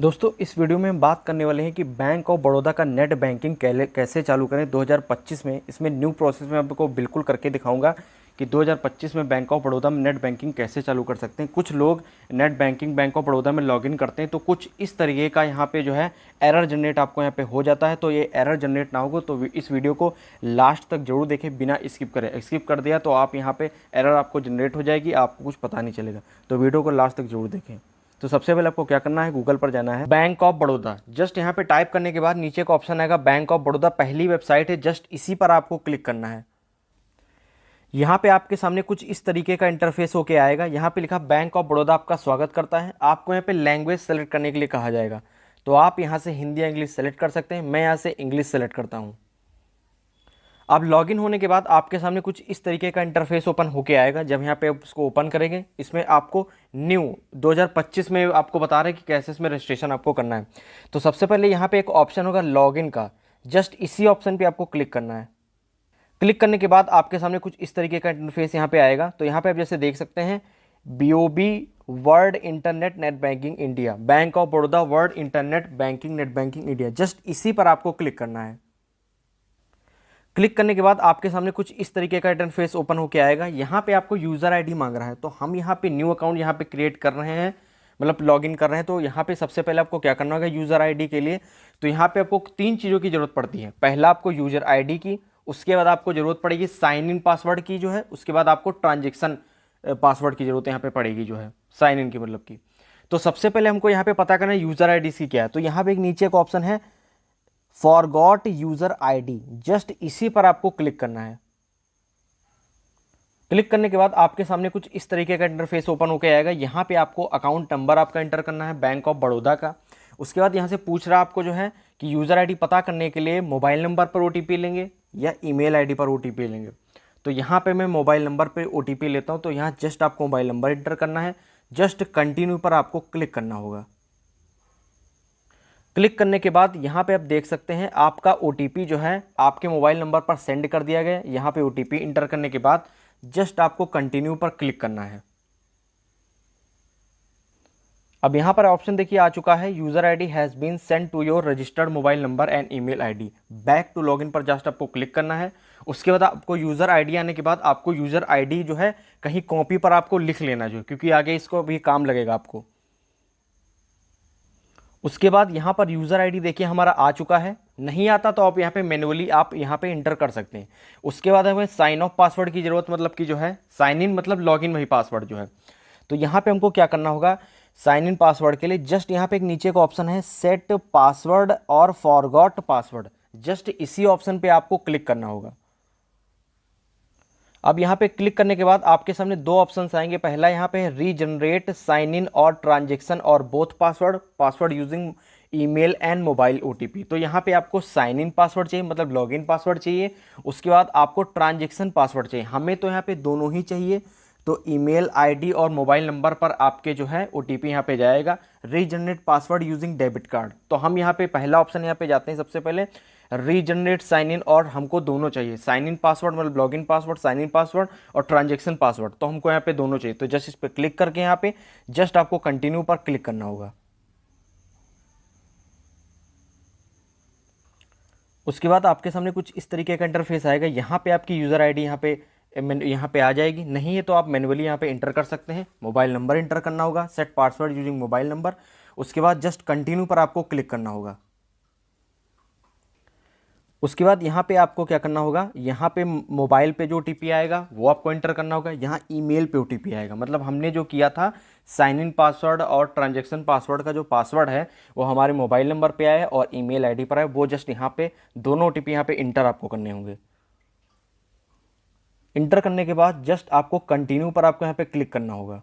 दोस्तों इस वीडियो में हम बात करने वाले हैं कि बैंक ऑफ बड़ौदा का नेट बैंकिंग कैसे चालू करें 2025 में। इसमें न्यू प्रोसेस में आपको बिल्कुल करके दिखाऊंगा कि 2025 में बैंक ऑफ बड़ौदा में नेट बैंकिंग कैसे चालू कर सकते हैं। कुछ लोग net banking bank of Baroda में लॉगिन करते हैं तो कुछ इस तरीके का यहाँ पे जो है एरर जनरेट आपको यहाँ पे हो जाता है। तो ये एरर जनरेट ना होगा तो इस वीडियो को लास्ट तक जरूर देखें बिना स्किप करें। स्किप कर दिया तो आप यहाँ पे एरर आपको जनरेट हो जाएगी, आपको कुछ पता नहीं चलेगा। तो वीडियो को लास्ट तक जरूर देखें। तो सबसे पहले आपको क्या करना है, गूगल पर जाना है, बैंक ऑफ बड़ौदा। जस्ट यहाँ पे टाइप करने के बाद नीचे का ऑप्शन आएगा बैंक ऑफ बड़ौदा, पहली वेबसाइट है, जस्ट इसी पर आपको क्लिक करना है। यहाँ पे आपके सामने कुछ इस तरीके का इंटरफेस होके आएगा। यहाँ पे लिखा बैंक ऑफ बड़ौदा आपका स्वागत करता है। आपको यहाँ पे लैंग्वेज सेलेक्ट करने के लिए कहा जाएगा, तो आप यहाँ से हिंदी या इंग्लिश सेलेक्ट कर सकते हैं। मैं यहाँ से इंग्लिश सेलेक्ट करता हूँ। अब लॉगिन होने के बाद आपके सामने कुछ इस तरीके का इंटरफेस ओपन होके आएगा। जब यहाँ पे आप इसको ओपन करेंगे, इसमें आपको न्यू 2025 में आपको बता रहे हैं कि कैसे इसमें रजिस्ट्रेशन आपको करना है। तो सबसे पहले यहाँ पे एक ऑप्शन होगा लॉगिन का, जस्ट इसी ऑप्शन पे आपको क्लिक करना है। क्लिक करने के बाद आपके सामने कुछ इस तरीके का इंटरफेस यहाँ पे आएगा। तो यहाँ पे आप जैसे देख सकते हैं BOB world internet net banking India, bank of Baroda world internet banking net banking India, just इसी पर आपको क्लिक करना है। क्लिक करने के बाद आपके सामने कुछ इस तरीके का इंटरफेस ओपन होके आएगा। यहाँ पे आपको यूज़र आईडी मांग रहा है, तो हम यहाँ पे न्यू अकाउंट यहाँ पे क्रिएट कर रहे हैं, मतलब लॉगिन कर रहे हैं। तो यहाँ पे सबसे पहले आपको क्या करना होगा यूज़र आईडी के लिए। तो यहाँ पे आपको 3 चीज़ों की ज़रूरत पड़ती है। पहला आपको यूज़र आईडी की, उसके बाद आपको ज़रूरत पड़ेगी साइन इन पासवर्ड की जो है, उसके बाद आपको ट्रांजेक्शन पासवर्ड की ज़रूरत यहाँ पे पड़ेगी जो है साइन इन की मतलब की। तो सबसे पहले हमको यहाँ पे पता करना है यूज़र आईडी की क्या है। तो यहाँ पे एक नीचे का ऑप्शन है फॉरगॉट यूजर आईडी, जस्ट इसी पर आपको क्लिक करना है। क्लिक करने के बाद आपके सामने कुछ इस तरीके का इंटरफेस ओपन होकर आएगा। यहाँ पे आपको अकाउंट नंबर आपका एंटर करना है बैंक ऑफ बड़ौदा का। उसके बाद यहाँ से पूछ रहा है आपको जो है कि यूजर आईडी पता करने के लिए मोबाइल नंबर पर OTP लेंगे या ईमेल आईडी पर OTP लेंगे। तो यहाँ पे मैं मोबाइल नंबर पर OTP लेता हूँ। तो यहाँ जस्ट आपको मोबाइल नंबर एंटर करना है, जस्ट कंटिन्यू पर आपको क्लिक करना होगा। क्लिक करने के बाद यहाँ पे आप देख सकते हैं आपका OTP जो है आपके मोबाइल नंबर पर सेंड कर दिया गया। यहाँ पे OTP इंटर करने के बाद जस्ट आपको कंटिन्यू पर क्लिक करना है। अब यहाँ पर ऑप्शन देखिए आ चुका है user ID has been send to your registered mobile number and email ID, back to login पर जस्ट आपको क्लिक करना है। उसके बाद आपको यूजर आईडी आने के बाद आपको यूजर आईडी जो है कहीं कॉपी पर आपको लिख लेना जो, क्योंकि आगे इसको भी काम लगेगा आपको। उसके बाद यहाँ पर यूज़र आईडी देखिए हमारा आ चुका है। नहीं आता तो आप यहाँ पे मैन्युअली आप यहाँ पे इंटर कर सकते हैं। उसके बाद हमें साइन ऑफ पासवर्ड की ज़रूरत, मतलब कि जो है साइन इन मतलब लॉगिन वही पासवर्ड जो है। तो यहाँ पे हमको क्या करना होगा साइन इन पासवर्ड के लिए, जस्ट यहाँ पे एक नीचे का ऑप्शन है सेट पासवर्ड और फॉरगॉट पासवर्ड, जस्ट इसी ऑप्शन पे आपको क्लिक करना होगा। अब यहाँ पे क्लिक करने के बाद आपके सामने 2 ऑप्शंस आएंगे। पहला यहाँ पे है रीजनरेट साइन इन और ट्रांजेक्शन और both password using email and mobile OTP। तो यहाँ पे आपको साइन इन पासवर्ड चाहिए, मतलब लॉगिन पासवर्ड चाहिए। उसके बाद आपको ट्रांजेक्शन पासवर्ड चाहिए, हमें तो यहाँ पे दोनों ही चाहिए। तो ईमेल आईडी और मोबाइल नंबर पर आपके जो है OTP यहाँ पे जाएगा। Regenerate password using debit card, तो हम यहाँ पे पहला ऑप्शन यहाँ पे जाते हैं सबसे पहले रीजनरेट साइन इन, और हमको दोनों चाहिए, साइन इन पासवर्ड मतलब login password, sign in password और ट्रांजेक्शन पासवर्ड। तो हमको यहाँ पे दोनों चाहिए। तो जस्ट इस पर क्लिक करके यहाँ पे जस्ट आपको कंटिन्यू पर क्लिक करना होगा। उसके बाद आपके सामने कुछ इस तरीके का इंटरफेस आएगा। यहाँ पे आपकी यूज़र आईडी यहाँ पे आ जाएगी। नहीं है तो आप मैन्युअली यहाँ पे इंटर कर सकते हैं। मोबाइल नंबर इंटर करना होगा, set password using mobile number. उसके बाद जस्ट कंटिन्यू पर आपको क्लिक करना होगा। उसके बाद यहाँ पे आपको क्या करना होगा, यहाँ पे मोबाइल पे जो OTP आएगा वो आपको एंटर करना होगा। यहाँ ईमेल पे OTP आएगा, मतलब हमने जो किया था साइन इन पासवर्ड और ट्रांजेक्शन पासवर्ड का जो पासवर्ड है वो हमारे मोबाइल नंबर पे आया और ईमेल आईडी पर आया। वो जस्ट यहाँ पे दोनों OTP यहाँ पे इंटर आपको करने होंगे। इंटर करने के बाद जस्ट आपको कंटिन्यू पर आपको यहाँ पे क्लिक करना होगा।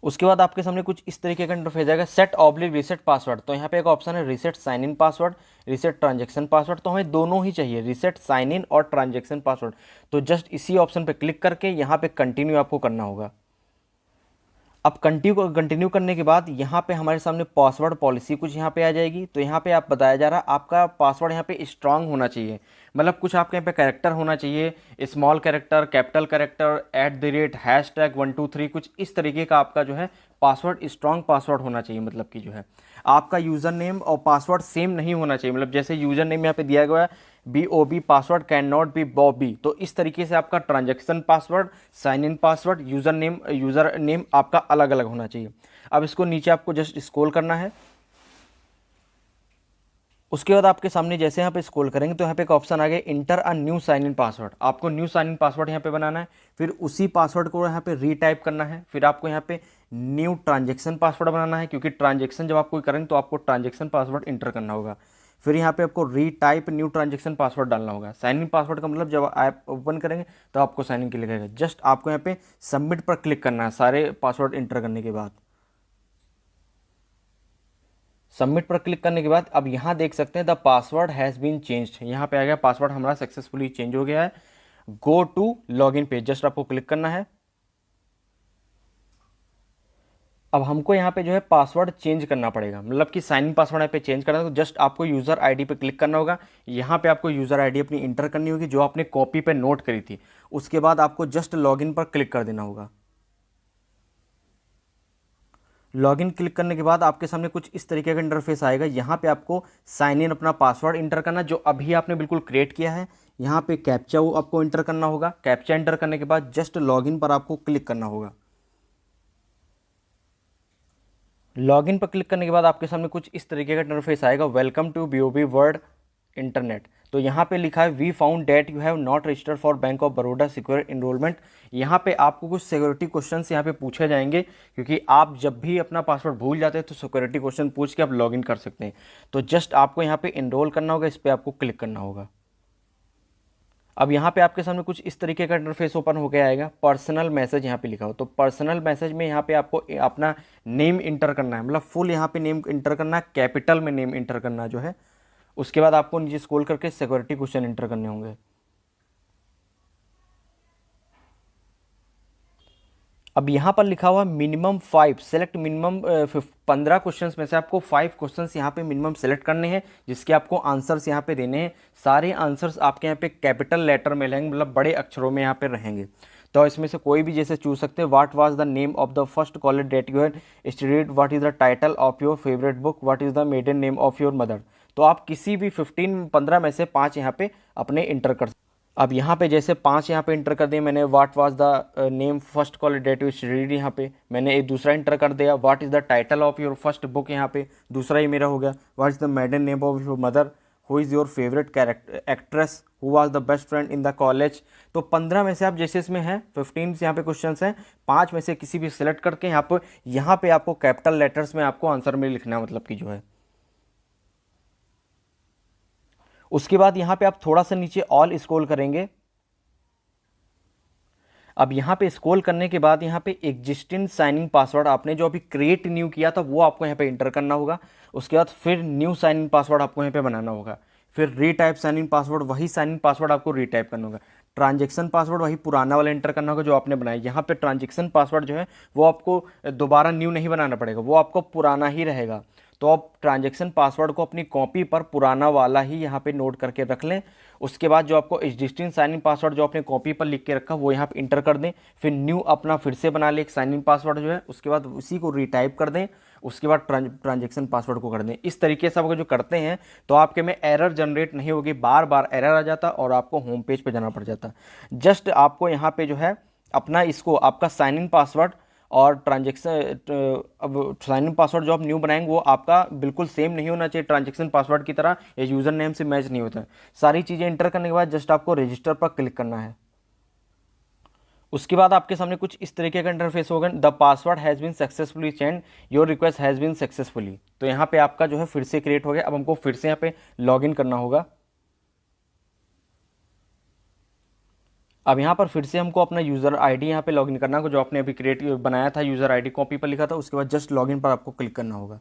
उसके बाद आपके सामने कुछ इस तरीके का इंटरफेस आएगा सेट ऑब्लिक रीसेट पासवर्ड। तो यहाँ पे एक ऑप्शन है reset sign in password, reset transaction password. तो हमें दोनों ही चाहिए, रीसेट साइन इन और ट्रांजेक्शन पासवर्ड। तो जस्ट इसी ऑप्शन पे क्लिक करके यहाँ पे कंटिन्यू आपको करना होगा। अब कंटिन्यू करने के बाद यहाँ पे हमारे सामने पासवर्ड पॉलिसी कुछ यहाँ पे आ जाएगी। तो यहाँ पे आप बताया जा रहा है आपका पासवर्ड यहाँ पे स्ट्रांग होना चाहिए, मतलब कुछ आपके यहाँ पे कैरेक्टर होना चाहिए, small character, capital character, @ hashtag 123, कुछ इस तरीके का आपका जो है पासवर्ड स्ट्रांग पासवर्ड होना चाहिए। मतलब कि जो है आपका यूज़र नेम और पासवर्ड सेम नहीं होना चाहिए। मतलब जैसे यूज़र नेम यहाँ पे दिया गया है BOB, password can not be Bobby, तो इस तरीके से आपका transaction password, sign in password, user name आपका अलग अलग होना चाहिए। अब इसको नीचे आपको जस्ट स्क्रॉल करना है। उसके बाद आपके सामने जैसे यहाँ पे स्क्रॉल करेंगे तो यहाँ पे एक ऑप्शन आ गया enter a new sign in password. आपको न्यू साइन इन पासवर्ड यहाँ पे बनाना है, फिर उसी पासवर्ड को यहाँ पे रीटाइप करना है। फिर आपको यहाँ पे न्यू ट्रांजेक्शन पासवर्ड बनाना है, क्योंकि ट्रांजेक्शन जब आप कोई करेंगे तो आपको ट्रांजेक्शन पासवर्ड इंटर करना होगा। फिर यहाँ पे आपको रीटाइप न्यू ट्रांजेक्शन पासवर्ड डालना होगा। साइन इन पासवर्ड का मतलब जब ऐप ओपन करेंगे तो आपको साइन इन के लिए कहेगा। जस्ट आपको यहाँ पे सबमिट पर क्लिक करना है सारे पासवर्ड इंटर करने के बाद। सबमिट पर क्लिक करने के बाद अब यहाँ देख सकते हैं the password has been changed, यहाँ पे आ गया पासवर्ड हमारा सक्सेसफुली चेंज हो गया है। Go to login page, just आपको क्लिक करना है। अब हमको यहाँ पे जो है पासवर्ड चेंज करना पड़ेगा, मतलब कि साइन इन पासवर्ड यहाँ पे चेंज करना है। तो जस्ट आपको यूज़र आईडी पे क्लिक करना होगा। यहाँ पे आपको यूज़र आईडी अपनी इंटर करनी होगी जो आपने कॉपी पे नोट करी थी। उसके बाद आपको जस्ट लॉगिन पर क्लिक कर देना होगा। लॉगिन क्लिक करने के बाद आपके सामने कुछ इस तरीके का इंटरफेस आएगा। यहाँ पे आपको साइन इन अपना पासवर्ड इंटर करना जो अभी आपने बिल्कुल क्रिएट किया है। यहाँ पे कैप्चा वो आपको इंटर करना होगा। कैप्चा इंटर करने के बाद जस्ट लॉगिन पर आपको क्लिक करना होगा। लॉगिन पर क्लिक करने के बाद आपके सामने कुछ इस तरीके का इंटरफेस आएगा, welcome to BOB world internet. तो यहाँ पे लिखा है we found that you have not registered for bank of Baroda secure enrolment. यहाँ पे आपको कुछ सिक्योरिटी क्वेश्चंस यहाँ पे पूछे जाएंगे, क्योंकि आप जब भी अपना पासवर्ड भूल जाते हैं तो सिक्योरिटी क्वेश्चन पूछ के आप लॉगिन कर सकते हैं। तो जस्ट आपको यहाँ पे इनरोल करना होगा, इस पर आपको क्लिक करना होगा। अब यहाँ पे आपके सामने कुछ इस तरीके का इंटरफेस ओपन हो गया आएगा। पर्सनल मैसेज यहाँ पे लिखा हो, तो पर्सनल मैसेज में यहाँ पे आपको अपना नेम इंटर करना है, मतलब फुल यहाँ पे नेम इंटर करना है, कैपिटल में नेम इंटर करना जो है। उसके बाद आपको नीचे स्क्रॉल करके सिक्योरिटी क्वेश्चन इंटर करने होंगे। अब यहाँ पर लिखा हुआ मिनिमम 5, सेलेक्ट मिनिमम 15 क्वेश्चंस में से आपको 5 क्वेश्चंस यहाँ पे मिनिमम सेलेक्ट करने हैं, जिसके आपको आंसर्स यहाँ पे देने हैं। सारे आंसर्स आपके यहाँ पे कैपिटल लेटर में रहेंगे, मतलब बड़े अक्षरों में यहाँ पे रहेंगे। तो इसमें से कोई भी जैसे चूज सकते हैं। What was the name of the first college that you had studied, what is the title of your favourite book, what is the maiden name of your mother. तो आप किसी भी 15 में से 5 यहाँ पे अपने इंटर कर। अब यहाँ पे जैसे 5 यहाँ पे इंटर कर दिए मैंने। What was the name first college that you studied, यहाँ पे मैंने एक दूसरा इंटर कर दिया। What is the title of your first book, यहाँ पे दूसरा ही मेरा हो गया। What is the maiden name of your mother, who is your favourite actress, who was the best friend in the college. तो 15 में से आप जैसे इसमें हैं 15 से यहाँ पे क्वेश्चन हैं, 5 में से किसी भी सिलेक्ट करके यहाँ पे आपको कैपिटल लेटर्स में आपको आंसर में लिखना है, मतलब कि जो है। उसके बाद यहाँ पे आप थोड़ा सा नीचे ऑल स्क्रॉल करेंगे। अब यहाँ पे स्क्रॉल करने के बाद यहाँ पे एग्जिस्टिंग साइनिंग पासवर्ड आपने जो अभी क्रिएट न्यू किया था वो आपको यहाँ पे इंटर करना होगा। उसके बाद फिर न्यू साइनिंग पासवर्ड आपको यहाँ पे बनाना होगा। फिर रीटाइप साइनिंग पासवर्ड, वही साइनिंग पासवर्ड आपको रीटाइप करना होगा। ट्रांजेक्शन पासवर्ड वही पुराना वाला एंटर करना होगा जो आपने बनाया। यहाँ पे ट्रांजेक्शन पासवर्ड जो है वो आपको दोबारा न्यू नहीं बनाना पड़ेगा, वो आपको पुराना ही रहेगा। तो आप ट्रांजेक्शन पासवर्ड को अपनी कॉपी पर पुराना वाला ही यहाँ पे नोट करके रख लें। उसके बाद जो आपको एग्जिस्टिंग साइन इन पासवर्ड जो आपने कॉपी पर लिख के रखा वो यहाँ पे इंटर कर दें। फिर न्यू अपना फिर से बना ले एक साइन इन पासवर्ड जो है, उसके बाद उसी को रीटाइप कर दें। उसके बाद ट्रांजेक्शन पासवर्ड को कर दें। इस तरीके से आप जो करते हैं तो आपके में एरर जनरेट नहीं होगी, बार बार एरर आ जाता और आपको होम पेज पर जाना पड़ जाता। जस्ट आपको यहाँ पे जो है अपना इसको आपका साइन इन पासवर्ड और ट्रांजेक्शन, अब साइन इन पासवर्ड जो आप न्यू बनाएंगे वो आपका बिल्कुल सेम नहीं होना चाहिए ट्रांजेक्शन पासवर्ड की तरह, या यूज़र नेम से मैच नहीं होता है। सारी चीज़ें इंटर करने के बाद जस्ट आपको रजिस्टर पर क्लिक करना है। उसके बाद आपके सामने कुछ इस तरीके का इंटरफेस होगा, the password has been successfully change, your request has been successfully. तो यहाँ पे आपका जो है फिर से क्रिएट हो गया। अब हमको फिर से यहाँ पे लॉगिन करना होगा। अब यहाँ पर फिर से हमको अपना यूज़र आईडी यहाँ पे लॉगिन करना होगा जो आपने अभी क्रिएट बनाया था, यूज़र आईडी कॉपी पर लिखा था। उसके बाद जस्ट लॉगिन पर आपको क्लिक करना होगा।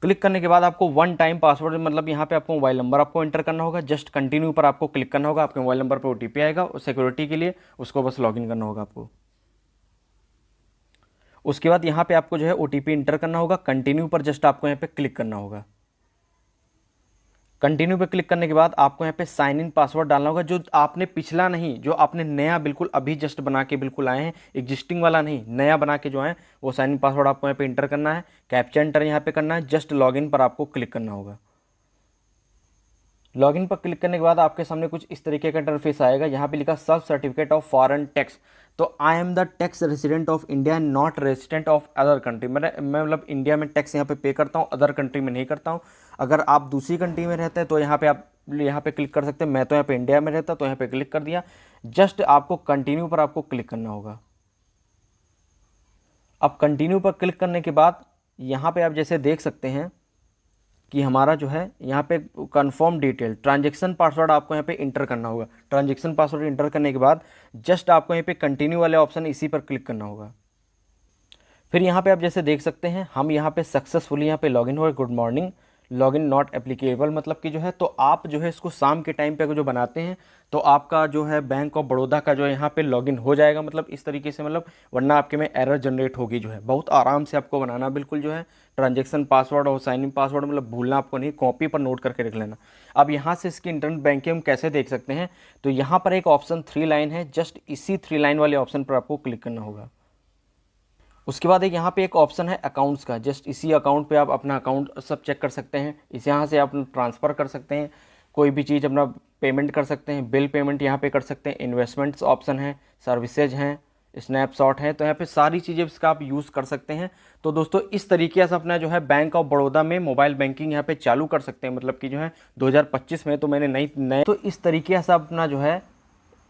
क्लिक करने के बाद आपको वन टाइम पासवर्ड, मतलब यहाँ पे आपको मोबाइल नंबर आपको एंटर करना होगा। जस्ट कंटिन्यू पर आपको क्लिक करना होगा। आपके मोबाइल नंबर पर OTP आएगा और सिक्योरिटी के लिए उसको बस लॉगिन करना होगा आपको। उसके बाद यहाँ पे आपको जो है OTP इंटर करना होगा। कंटिन्यू पर जस्ट आपको यहाँ पे क्लिक करना होगा। कंटिन्यू पे क्लिक करने के बाद आपको यहाँ पे साइन इन पासवर्ड डालना होगा, जो आपने पिछला नहीं, जो आपने नया बिल्कुल अभी जस्ट बना के बिल्कुल आए हैं, एग्जिस्टिंग वाला नहीं, नया बना के जो है वो साइन इन पासवर्ड आपको यहाँ पे इंटर करना है। कैप्चा एंटर यहाँ पे करना है। जस्ट लॉगिन पर आपको क्लिक करना होगा। लॉगिन पर क्लिक करने के बाद आपके सामने कुछ इस तरीके का इंटरफेस आएगा। यहाँ पे लिखा self certificate of foreign tax. तो I am the tax resident of India not resident of other country. मैं मतलब इंडिया में टैक्स यहाँ पे करता हूँ, अदर कंट्री में नहीं करता हूँ। अगर आप दूसरी कंट्री में रहते हैं तो यहाँ पे आप यहाँ पे क्लिक कर सकते हैं। मैं तो यहाँ पे इंडिया में रहता तो यहाँ पे क्लिक कर दिया। जस्ट आपको कंटिन्यू पर आपको क्लिक करना होगा। अब कंटिन्यू पर क्लिक करने के बाद यहाँ पे आप जैसे देख सकते हैं कि हमारा जो है यहाँ पे कंफर्म डिटेल ट्रांजैक्शन पासवर्ड आपको यहाँ पे इंटर करना होगा। ट्रांजैक्शन पासवर्ड इंटर करने के बाद जस्ट आपको यहाँ पे कंटिन्यू वाले ऑप्शन इसी पर क्लिक करना होगा। फिर यहाँ पे आप जैसे देख सकते हैं हम यहाँ पे सक्सेसफुली यहाँ पे लॉगिन हुआ। Good morning, login not applicable, मतलब कि जो है तो आप जो है इसको शाम के टाइम पे अगर जो बनाते हैं तो आपका जो है बैंक ऑफ बड़ौदा का जो है यहाँ पे लॉगिन हो जाएगा, मतलब इस तरीके से, मतलब वरना आपके में एरर जनरेट होगी। जो है बहुत आराम से आपको बनाना बिल्कुल जो है ट्रांजैक्शन पासवर्ड और साइन इन पासवर्ड मतलब भूलना आपको नहीं, कॉपी पर नोट करके रख लेना। अब यहाँ से इसकी इंटरनेट बैंकिंग हम कैसे देख सकते हैं, तो यहाँ पर एक ऑप्शन 3 लाइन है, जस्ट इसी 3 लाइन वाले ऑप्शन पर आपको क्लिक करना होगा। उसके बाद एक यहाँ पे एक ऑप्शन है अकाउंट्स का, जस्ट इसी अकाउंट पे आप अपना अकाउंट सब चेक कर सकते हैं। इस यहाँ से आप ट्रांसफ़र कर सकते हैं, कोई भी चीज़ अपना पेमेंट कर सकते हैं, बिल पेमेंट यहाँ पे कर सकते हैं, इन्वेस्टमेंट्स ऑप्शन है, सर्विसेज हैं, स्नैपशॉट है, तो यहाँ पे सारी चीज़ें इसका आप यूज़ कर सकते हैं। तो दोस्तों इस तरीके से अपना जो है बैंक ऑफ बड़ौदा में मोबाइल बैंकिंग यहाँ पे चालू कर सकते हैं, मतलब कि जो है 2025 में तो मैंने नए तो इस तरीके से अपना जो है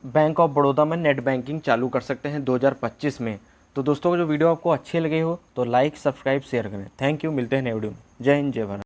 बैंक ऑफ बड़ौदा में नेट बैंकिंग चालू कर सकते हैं 2025 में। तो दोस्तों जो वीडियो आपको अच्छे लगे हो तो लाइक, सब्सक्राइब, शेयर करें। थैंक यू, मिलते हैं नए वीडियो में। जय हिंद, जय भारत।